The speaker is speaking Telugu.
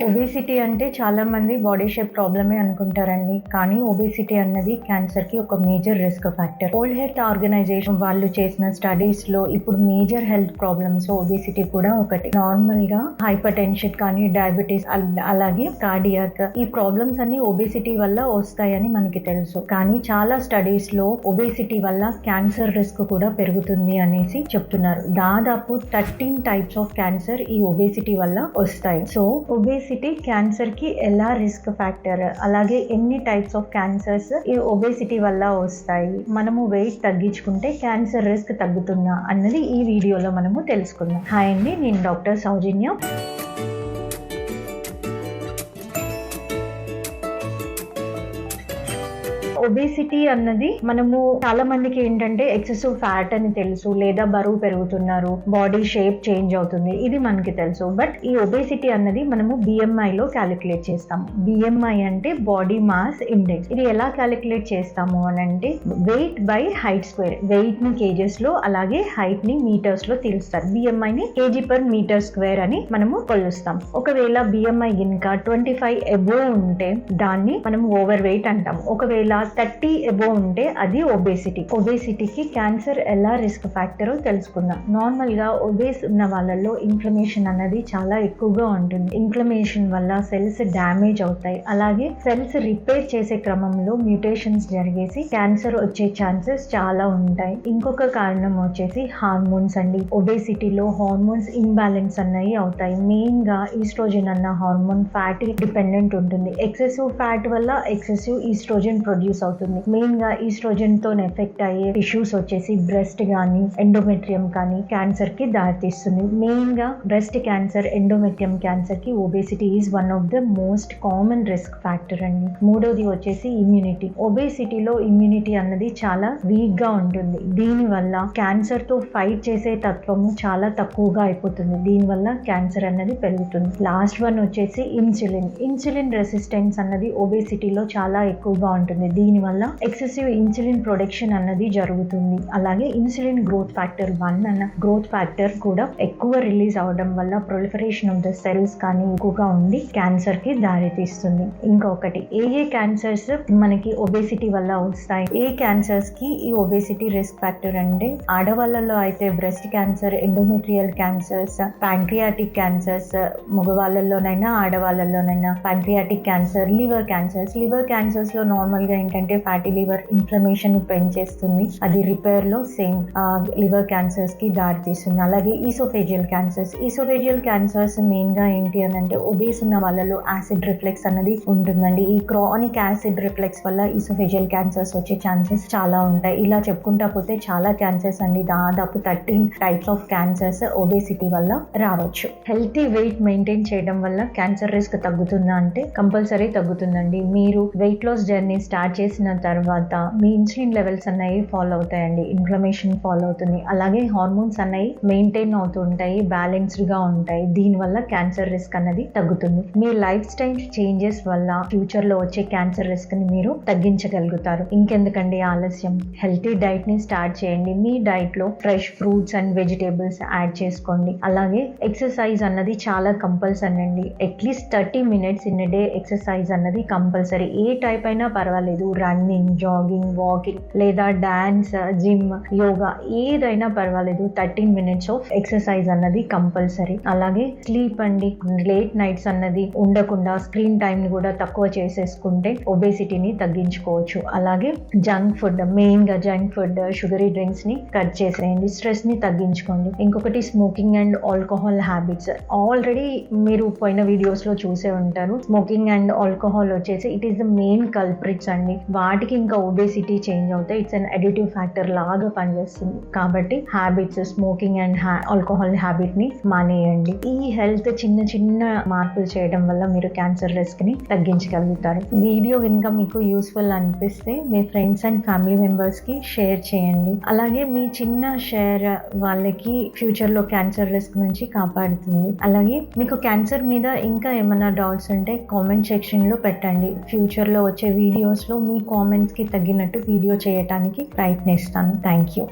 ఒబేసిటీ అంటే చాలా మంది బాడీ షేప్ ప్రాబ్లమే అనుకుంటారండి. కానీ ఒబేసిటీ అన్నది క్యాన్సర్ కి ఒక major risk factor. World health organization వాళ్ళు చేసిన స్టడీస్ లో ఇప్పుడు మేజర్ హెల్త్ ప్రాబ్లమ్స్ ఒబేసిటీ కూడా ఒకటి. నార్మల్ గా హైపర్ టెన్షన్ కానీ డయాబెటీస్ అలాగే కార్డియాక్ ఈ ప్రాబ్లమ్స్ అన్ని ఒబేసిటీ వల్ల వస్తాయని మనకి తెలుసు. కానీ చాలా స్టడీస్ లో ఒబేసిటీ వల్ల క్యాన్సర్ రిస్క్ కూడా పెరుగుతుంది అనేసి చెప్తున్నారు. దాదాపు 13 టైప్స్ ఆఫ్ క్యాన్సర్ ఈ ఒబేసిటీ వల్ల వస్తాయి. సో ఒబేసిటీ క్యాన్సర్ కి ఎలా రిస్క్ ఫ్యాక్టర్, అలాగే ఎన్ని టైప్స్ ఆఫ్ క్యాన్సర్స్ ఈ ఒబేసిటీ వల్ల వస్తాయి, మనము వెయిట్ తగ్గించుకుంటే క్యాన్సర్ రిస్క్ తగ్గుతుందా అన్నది ఈ వీడియోలో మనము తెలుసుకుందాం. హాయ్ అండి, నేను డాక్టర్ సౌజన్య. ఒబేసిటీ అన్నది మనము చాలా మందికి ఏంటంటే ఎక్సెసివ్ ఫ్యాట్ అని తెలుసు, లేదా బరువు పెరుగుతున్నారు, బాడీ షేప్ చేంజ్ అవుతుంది, ఇది మనకి తెలుసు. బట్ ఈ ఒబేసిటీ అన్నది మనము BMI లో క్యాలిక్యులేట్ చేస్తాము. BMI అంటే బాడీ మాస్ ఇండెక్స్. ఇది ఎలా క్యాలిక్యులేట్ చేస్తాము అని అంటే weight by height square. Weight ని కేజెస్ లో అలాగే హైట్ ని మీటర్స్ లో తెలుస్తారు. BMI ని kg/m² అని మనము కొలుస్తాం. ఒకవేళ BMI ఇంకా 25 అబోవ్ ఉంటే దాన్ని మనం ఓవర్ వెయిట్ అంటాం. ఒకవేళ 30 అబోవ్ ఉంటే అది ఒబేసిటీ. ఒబేసిటీకి క్యాన్సర్ ఎలా రిస్క్ ఫ్యాక్టరో తెలుసుకుందాం. నార్మల్ గా ఒబేస్ ఉన్న వాళ్ళలో ఇన్ఫ్లమేషన్ అన్నది చాలా ఎక్కువగా ఉంటుంది. ఇన్ఫ్లమేషన్ వల్ల సెల్స్ డ్యామేజ్ అవుతాయి. అలాగే సెల్స్ రిపేర్ చేసే క్రమంలో మ్యూటేషన్స్ జరిగేసి క్యాన్సర్ వచ్చే ఛాన్సెస్ చాలా ఉంటాయి. ఇంకొక కారణం వచ్చేసి హార్మోన్స్ అండి. ఒబేసిటీలో హార్మోన్స్ ఇంబ్యాలెన్స్ అన్నవి అవుతాయి. మెయిన్ గా ఈస్ట్రోజన్ అన్న హార్మోన్ ఫ్యాట్ డిపెండెంట్ ఉంటుంది. ఎక్సెసివ్ ఫ్యాట్ వల్ల ఎక్సెసివ్ ఈస్ట్రోజన్ ప్రొడ్యూస్ అవుతుంది. మెయిన్ గా ఈస్ట్రోజన్ తో ఎఫెక్ట్ అయ్యే టిష్యూస్ వచ్చేసి బ్రెస్ట్ గానీ ఎండోమెట్రియం కానీ క్యాన్సర్ కి దారితీస్తుంది. మెయిన్ గా బ్రెస్ట్ క్యాన్సర్, ఎండోమెట్రియం క్యాన్సర్ కి obesity is one of the most common risk factor అండి. మూడోది వచ్చేసి ఇమ్యూనిటీ. ఒబేసిటీలో ఇమ్యూనిటీ అన్నది చాలా వీక్ గా ఉంటుంది. దీని వల్ల క్యాన్సర్ తో ఫైట్ చేసే తత్వము చాలా తక్కువగా అయిపోతుంది. దీని వల్ల క్యాన్సర్ అన్నది పెరుగుతుంది. లాస్ట్ వన్ వచ్చేసి ఇన్సులిన్. ఇన్సులిన్ రెసిస్టెన్స్ అన్నది ఒబేసిటీలో చాలా ఎక్కువగా ఉంటుంది. దీని వల్ల ఎక్సెసివ్ ఇన్సులిన్ ప్రొడక్షన్ అన్నది జరుగుతుంది. అలాగే ఇన్సులిన్ గ్రోత్ ఫ్యాక్టర్ 1 అన్న గ్రోత్ ఫ్యాక్టర్ కూడా ఎక్కువ రిలీజ్ అవడం వల్ల ప్రొలిఫరేషన్ ఆఫ్ ద సెల్స్ కానీ ఎక్కువగా ఉండి క్యాన్సర్ కి దారితీస్తుంది. ఇంకొకటి ఏ క్యాన్సర్స్ మనకి ఒబేసిటీ వల్ల వస్తాయి, ఏ క్యాన్సర్స్ కి ఈ ఒబేసిటీ రిస్క్ ఫ్యాక్టర్ అంటే ఆడవాళ్ళలో అయితే breast cancer, endometrial cancers, pancreatic cancers, మగవాళ్ళలోనైనా ఆడవాళ్ళలోనైనా pancreatic cancer, liver cancers. Liver cancers లో నార్మల్ గా ఏంటంటే ఫ్యాటీ లివర్ ఇన్ఫ్లమేషన్ పెంచేస్తుంది. అది రిపేర్ లో సేమ్ లివర్ క్యాన్సర్స్ కి దారితీస్తుంది. అలాగే oesophageal cancers. Oesophageal cancers main గా ఏంటి అని అంటే ఒబేస్ ఉన్న వాళ్ళలో యాసిడ్ రిఫ్లెక్స్ అన్నది ఉంటుందండి. ఈ క్రానిక్ యాసిడ్ రిఫ్లెక్స్ వల్ల ఈసోఫేజియల్ క్యాన్సర్స్ వచ్చే ఛాన్సెస్ చాలా ఉంటాయి. ఇలా చెప్పుకుంటా పోతే చాలా క్యాన్సర్స్ అండి. దాదాపు 13 టైప్స్ ఆఫ్ క్యాన్సర్స్ ఒబేసిటీ వల్ల రావచ్చు. హెల్తీ వెయిట్ మెయింటైన్ చేయడం వల్ల క్యాన్సర్ రిస్క్ తగ్గుతుందా అంటే కంపల్సరీ తగ్గుతుందండి. మీరు వెయిట్ లాస్ జర్నీ స్టార్ట్ చేసిన తర్వాత మీ ఇన్సులిన్ లెవెల్స్ అన్నవి ఫాలో అవుతాయండి. ఇన్ఫ్లమేషన్ ఫాలో అవుతుంది. అలాగే హార్మోన్స్ అన్నవి మెయింటైన్ అవుతుంటాయి, బ్యాలెన్స్డ్ గా ఉంటాయి. దీని వల్ల క్యాన్సర్ రిస్క్ అన్నది తగ్గుతుంది. మీ లైఫ్ స్టైల్ చేంజెస్ వల్ల ఫ్యూచర్ లో వచ్చే క్యాన్సర్ రిస్క్ ని మీరు తగ్గించగలుగుతారు. ఇంకెందుకండి ఆలస్యం, హెల్తీ డైట్ ని స్టార్ట్ చేయండి. మీ డైట్ లో fresh fruits and vegetables add చేసుకోండి. అలాగే ఎక్సర్సైజ్ అన్నది చాలా కంపల్సరీ అండి. At least 30 minutes in day exercise అన్నది కంపల్సరీ. ఏ టైప్ అయినా పర్వాలేదు, రన్నింగ్, జాగింగ్, వాకింగ్ లేదా డాన్స్, జిమ్, యోగా ఏదైనా పర్వాలేదు. 13 minutes ఆఫ్ ఎక్సర్సైజ్ అన్నది కంపల్సరీ. అలాగే స్లీప్ అండి. లేట్ నైట్స్ అన్నది ఉండకుండా స్క్రీన్ టైం ని కూడా తక్కువ చేసేసుకుంటే ఒబేసిటీని తగ్గించుకోవచ్చు. అలాగే జంక్ ఫుడ్, మెయిన్ గా జంక్ ఫుడ్, షుగరీ డ్రింక్స్ ని కట్ చేసేయండి. స్ట్రెస్ ని తగ్గించుకోండి. ఇంకొకటి smoking and alcohol habits. Already మీరు పోయిన వీడియోస్ లో చూసే ఉంటారు. స్మోకింగ్ అండ్ ఆల్కహాల్ వచ్చేసి it is the main culprits అండి. వాటికి ఇంకా ఒబేసిటీ చేంజ్ అవుతాయి. ఇట్స్ అన్ అడిటివ్ ఫ్యాక్టర్ లాగా పనిచేస్తుంది. కాబట్టి habits, smoking and alcohol habit ని మానేయండి. ఈ హెల్త్ చిన్న చిన్న మార్పులు చేయడం వల్ల మీరు క్యాన్సర్ రిస్క్ ని తగ్గించగలుగుతారు. వీడియో కనుక మీకు యూస్ఫుల్ అనిపిస్తే మీ ఫ్రెండ్స్ అండ్ ఫ్యామిలీ మెంబర్స్ కి షేర్ చేయండి. అలాగే మీ చిన్న షేర్ వాళ్ళకి ఫ్యూచర్ లో క్యాన్సర్ రిస్క్ నుంచి కాపాడుతుంది. అలాగే మీకు క్యాన్సర్ మీద ఇంకా ఏమైనా డౌట్స్ ఉంటే కామెంట్ సెక్షన్ లో పెట్టండి. ఫ్యూచర్ లో వచ్చే వీడియోస్ లో మీ కామెంట్స్ కి తగ్గినట్టు వీడియో చేయడానికి ప్రయత్నిస్తాను. Thank you.